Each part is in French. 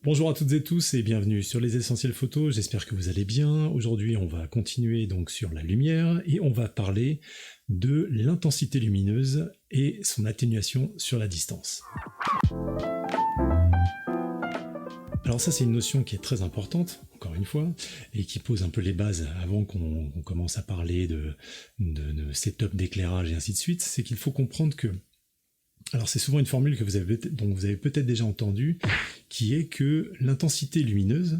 Bonjour à toutes et tous et bienvenue sur les Essentiels Photos, j'espère que vous allez bien. Aujourd'hui on va continuer donc sur la lumière et on va parler de l'intensité lumineuse et son atténuation sur la distance. Alors ça c'est une notion qui est très importante, encore une fois, et qui pose un peu les bases avant qu'on commence à parler de setup d'éclairage et ainsi de suite, c'est qu'il faut comprendre que alors c'est souvent une formule dont vous avez peut-être déjà entendu, qui est que l'intensité lumineuse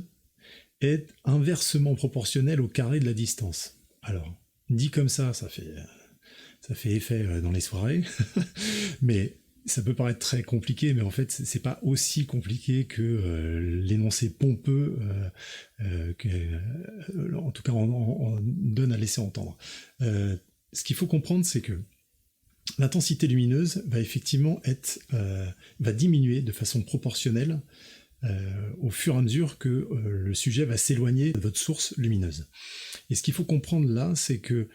est inversement proportionnelle au carré de la distance. Alors, dit comme ça fait effet dans les soirées, mais ça peut paraître très compliqué, mais en fait c'est pas aussi compliqué que l'énoncé pompeux en tout cas on donne à laisser entendre. Ce qu'il faut comprendre, c'est que l'intensité lumineuse va effectivement va diminuer de façon proportionnelle au fur et à mesure que le sujet va s'éloigner de votre source lumineuse. Et ce qu'il faut comprendre là, c'est que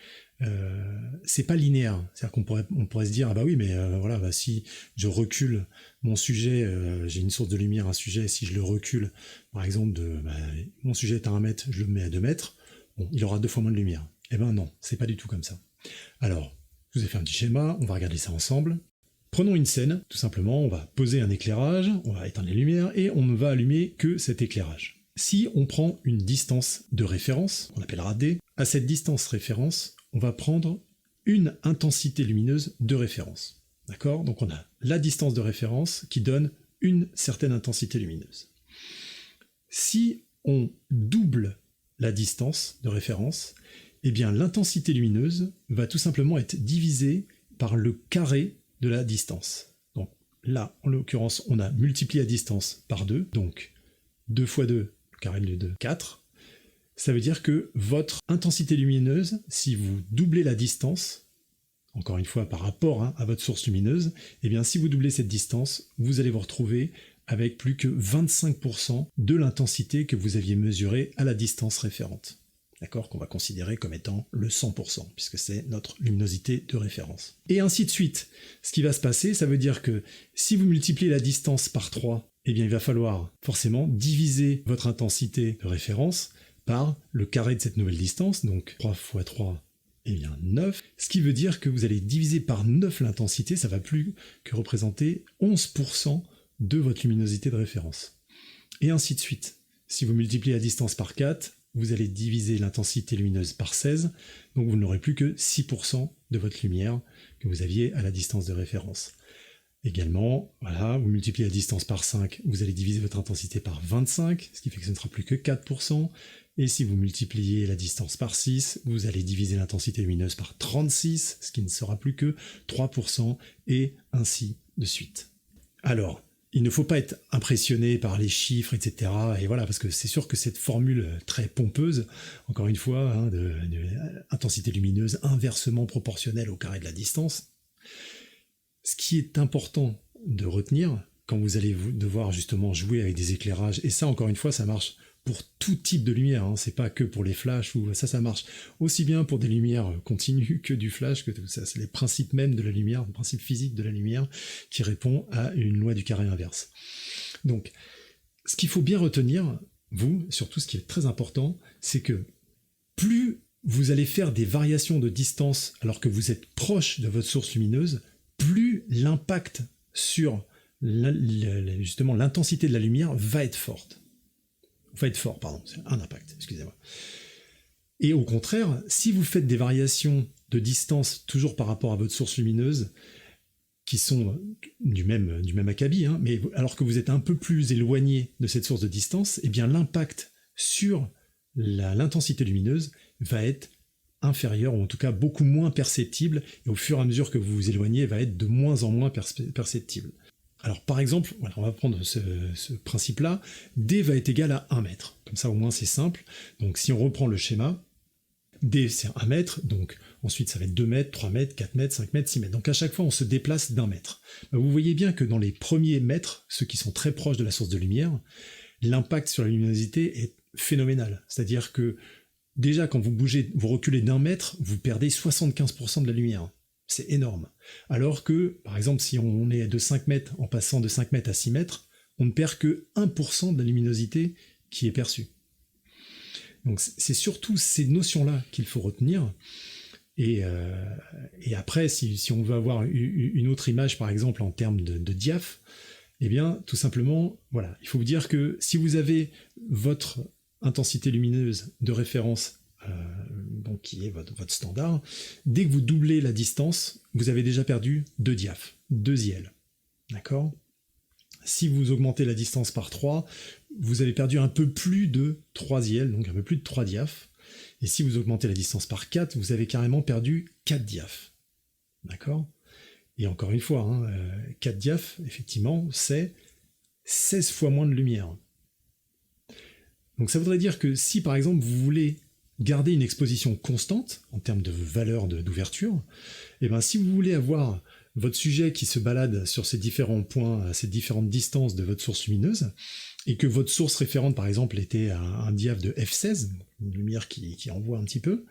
c'est pas linéaire. C'est-à-dire qu'on pourrait se dire, ah bah oui, mais voilà, si je recule mon sujet, j'ai une source de lumière, un sujet, si je le recule, par exemple, mon sujet est à 1 mètre, je le mets à 2 mètres, bon, il aura 2 fois moins de lumière. Eh ben non, c'est pas du tout comme ça. Alors, je vous ai fait un petit schéma, on va regarder ça ensemble. Prenons une scène, tout simplement, on va poser un éclairage, on va éteindre les lumières et on ne va allumer que cet éclairage. Si on prend une distance de référence, qu'on appellera D, à cette distance référence, on va prendre une intensité lumineuse de référence. D'accord ? Donc on a la distance de référence qui donne une certaine intensité lumineuse. Si on double la distance de référence, eh bien l'intensité lumineuse va tout simplement être divisée par le carré de la distance. Donc là, en l'occurrence, on a multiplié la distance par 2, donc 2 fois 2, le carré de 2, 4. Ça veut dire que votre intensité lumineuse, si vous doublez la distance, encore une fois par rapport à votre source lumineuse, eh bien si vous doublez cette distance, vous allez vous retrouver avec plus que 25% de l'intensité que vous aviez mesurée à la distance référente. D'accord, qu'on va considérer comme étant le 100%, puisque c'est notre luminosité de référence. Et ainsi de suite. Ce qui va se passer, ça veut dire que si vous multipliez la distance par 3, eh bien il va falloir forcément diviser votre intensité de référence par le carré de cette nouvelle distance, donc 3 fois 3, eh bien 9, ce qui veut dire que vous allez diviser par 9 l'intensité, ça va plus que représenter 11% de votre luminosité de référence. Et ainsi de suite. Si vous multipliez la distance par 4, vous allez diviser l'intensité lumineuse par 16, donc vous n'aurez plus que 6% de votre lumière que vous aviez à la distance de référence. Également, voilà, vous multipliez la distance par 5, vous allez diviser votre intensité par 25, ce qui fait que ce ne sera plus que 4%, et si vous multipliez la distance par 6, vous allez diviser l'intensité lumineuse par 36, ce qui ne sera plus que 3%, et ainsi de suite. Alors, il ne faut pas être impressionné par les chiffres, etc. Et voilà, parce que c'est sûr que cette formule très pompeuse, encore une fois, de intensité lumineuse inversement proportionnelle au carré de la distance, ce qui est important de retenir quand vous allez devoir justement jouer avec des éclairages, et ça encore une fois ça marche pour tout type de lumière, c'est pas que pour les flashs, ou ça marche aussi bien pour des lumières continues que du flash, que tout ça, c'est les principes même de la lumière, le principe physique de la lumière qui répond à une loi du carré inverse. Donc, ce qu'il faut bien retenir, surtout ce qui est très important, c'est que plus vous allez faire des variations de distance alors que vous êtes proche de votre source lumineuse, plus l'impact sur justement l'intensité de la lumière va être fort, c'est un impact, excusez-moi. Et au contraire, si vous faites des variations de distance toujours par rapport à votre source lumineuse, qui sont du même acabit, mais alors que vous êtes un peu plus éloigné de cette source de distance, eh bien l'impact sur l'intensité lumineuse va être inférieur, ou en tout cas beaucoup moins perceptible, et au fur et à mesure que vous vous éloignez, va être de moins en moins perceptible. Alors par exemple, voilà, on va prendre ce principe-là, D va être égal à 1 mètre. Comme ça au moins c'est simple. Donc si on reprend le schéma, D c'est 1 mètre, donc ensuite ça va être 2 mètres, 3 mètres, 4 mètres, 5 mètres, 6 mètres. Donc à chaque fois on se déplace d'1 mètre. Vous voyez bien que dans les premiers mètres, ceux qui sont très proches de la source de lumière, l'impact sur la luminosité est phénoménal. C'est-à-dire que déjà quand vous reculez d'1 mètre, vous perdez 75% de la lumière. C'est énorme. Alors que, par exemple, si on est de 5 mètres, en passant de 5 mètres à 6 mètres, on ne perd que 1% de la luminosité qui est perçue. Donc c'est surtout ces notions-là qu'il faut retenir. Et après, si on veut avoir une autre image, par exemple, en termes de diaph, eh bien, tout simplement, voilà, il faut vous dire que si vous avez votre intensité lumineuse de référence, donc qui est votre standard, dès que vous doublez la distance, vous avez déjà perdu 2 diaph, 2 IL. D'accord ? Si vous augmentez la distance par 3, vous avez perdu un peu plus de 3 IL, donc un peu plus de 3 diaph. Et si vous augmentez la distance par 4, vous avez carrément perdu 4 diaph. D'accord ? Et encore une fois, 4 diaph, effectivement, c'est 16 fois moins de lumière. Donc ça voudrait dire que si, par exemple, vous voulez garder une exposition constante, en termes de valeur d'ouverture, et bien si vous voulez avoir votre sujet qui se balade sur ces différents points, à ces différentes distances de votre source lumineuse, et que votre source référente, par exemple, était à un diaph de f16, une lumière qui envoie un petit peu,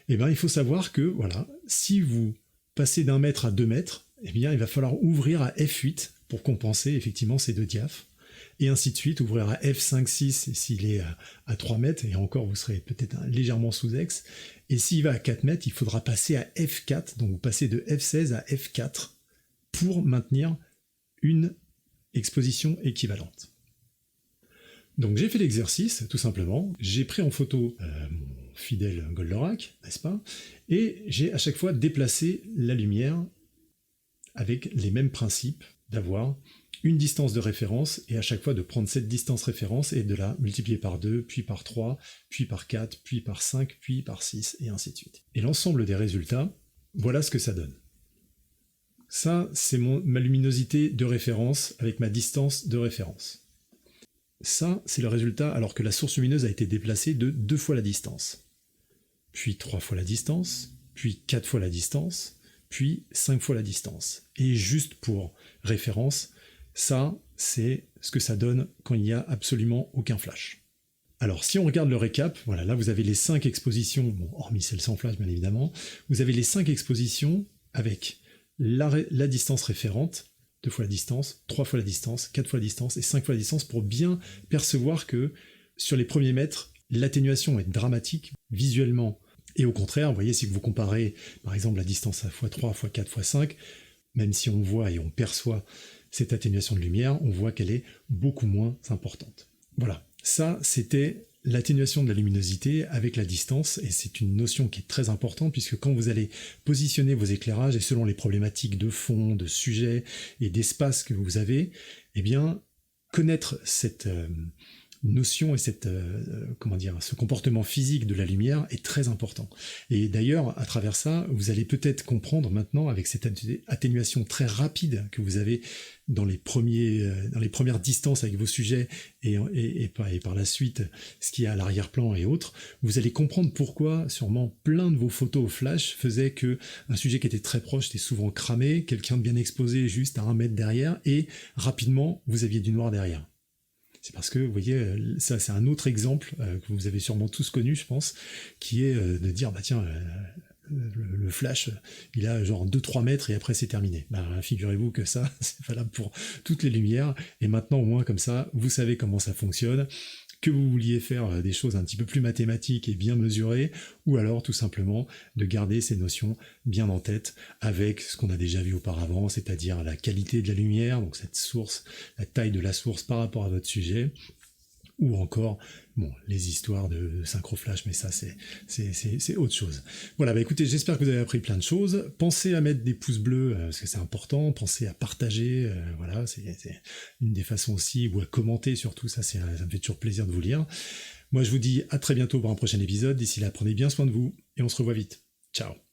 et bien il faut savoir que, voilà, si vous passez d'1 mètre à 2 mètres, eh bien il va falloir ouvrir à f8 pour compenser effectivement ces 2 diaphs, et ainsi de suite, ouvrir à f5, 6 s'il est à 3 mètres, et encore vous serez peut-être légèrement sous-ex, et s'il va à 4 mètres, il faudra passer à f4, donc vous passez de f16 à f4 pour maintenir une exposition équivalente. Donc j'ai fait l'exercice, tout simplement, j'ai pris en photo mon fidèle Goldorak, n'est-ce pas, et j'ai à chaque fois déplacé la lumière avec les mêmes principes d'avoir une distance de référence, et à chaque fois de prendre cette distance référence et de la multiplier par 2, puis par 3, puis par 4, puis par 5, puis par 6, et ainsi de suite. Et l'ensemble des résultats, voilà ce que ça donne. Ça, c'est ma luminosité de référence avec ma distance de référence. Ça, c'est le résultat alors que la source lumineuse a été déplacée de 2 fois la distance, puis 3 fois la distance, puis 4 fois la distance, puis 5 fois la distance. Et juste pour référence, ça, c'est ce que ça donne quand il n'y a absolument aucun flash. Alors, si on regarde le récap, voilà, là vous avez les 5 expositions, bon, hormis celle sans flash bien évidemment, vous avez les 5 expositions avec la distance référente, 2 fois la distance, 3 fois la distance, 4 fois la distance et 5 fois la distance pour bien percevoir que sur les premiers mètres, l'atténuation est dramatique visuellement. Et au contraire, vous voyez, si vous comparez par exemple la distance à x3, x4, x5, même si on voit et on perçoit cette atténuation de lumière, on voit qu'elle est beaucoup moins importante. Voilà, ça c'était l'atténuation de la luminosité avec la distance, et c'est une notion qui est très importante puisque quand vous allez positionner vos éclairages, et selon les problématiques de fond, de sujet et d'espace que vous avez, eh bien, connaître cette notion et ce comportement physique de la lumière est très important. Et d'ailleurs, à travers ça, vous allez peut-être comprendre maintenant, avec cette atténuation très rapide que vous avez dans les premières distances avec vos sujets et par la suite ce qu'il y a à l'arrière-plan et autres, vous allez comprendre pourquoi sûrement plein de vos photos au flash faisaient que un sujet qui était très proche était souvent cramé, quelqu'un de bien exposé juste à 1 mètre derrière, et rapidement vous aviez du noir derrière. C'est parce que, vous voyez, ça c'est un autre exemple que vous avez sûrement tous connu, je pense, qui est de dire, bah tiens, le flash, il a genre 2-3 mètres et après c'est terminé. Bah, figurez-vous que ça, c'est valable pour toutes les lumières, et maintenant au moins comme ça, vous savez comment ça fonctionne, que vous vouliez faire des choses un petit peu plus mathématiques et bien mesurées, ou alors tout simplement de garder ces notions bien en tête avec ce qu'on a déjà vu auparavant, c'est-à-dire la qualité de la lumière, donc cette source, la taille de la source par rapport à votre sujet, ou encore, bon, les histoires de synchro-flash, mais ça c'est autre chose. Voilà, bah écoutez, j'espère que vous avez appris plein de choses. Pensez à mettre des pouces bleus, parce que c'est important, pensez à partager, voilà, c'est une des façons aussi, ou à commenter surtout, ça me fait toujours plaisir de vous lire. Moi je vous dis à très bientôt pour un prochain épisode, d'ici là prenez bien soin de vous, et on se revoit vite. Ciao.